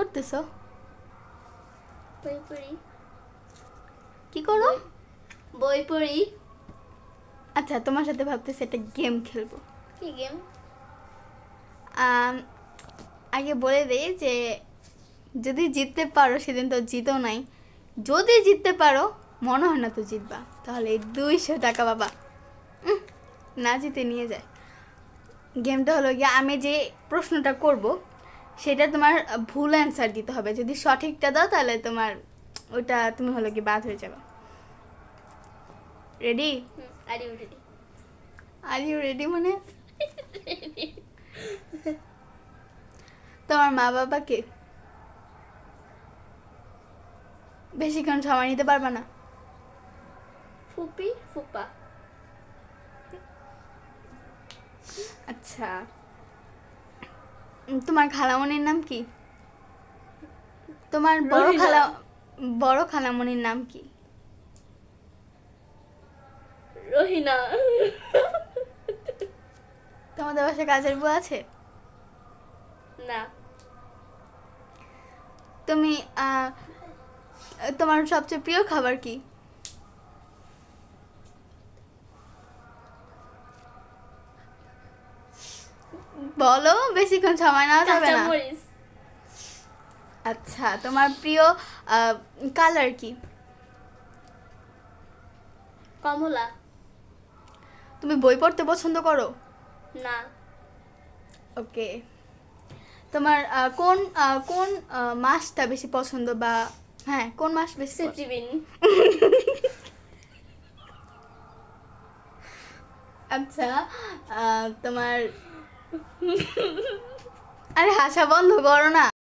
করতেছো? বই পড়ি। কি করো? বই পড়ি। আচ্ছা, তোমার সাথে ভাবতেছি একটা গেম খেলবো। কি গেম? আগে বলে দেই যে যদি জিততে পারো, সেদিন তো জিতো নাই, যদি জিততে পারো, মনে হয় না তো জিতবা, তাহলে 200 টাকা বাবা না জিতে নিয়ে যায়। গেমটা হলো গিয়ে, আমি যে প্রশ্নটা করব সেটা তোমার ভুল অ্যান্সার দিতে হবে। যদি সঠিকটা দাও তাহলে তোমার ওটা তুমি হলো কি বাদ হয়ে যাবে। Ready? Are you ready? Are you ready মানে তোমার মা বাবা কে? বেশিক্ষণ সময় নিতে পারবা না। ফুপি ফুপা। আচ্ছা, তোমার খালামণির নাম কি? তোমার বড় খালামণির নাম কি? রহিনা। তোমাদের বাসায় কাজের বুয়া আছে? না। তুমি তোমার সবচেয়ে প্রিয় খাবার কি? বলো, বেশিক্ষণ সময় নেওয়া যাবে না। কাঁচামরিচ। আচ্ছা, তোমার প্রিয় কালার কি? কমলা। তুমি বই পড়তে পছন্দ করো? না। ওকে। তোমার কোন কোন মাসটা বেশি পছন্দ, বা হ্যাঁ কোন মাস বেশি পছন্দ? সেপ্টিবিন। আচ্ছা, তোমার আরে হাসা বন্ধ করো না।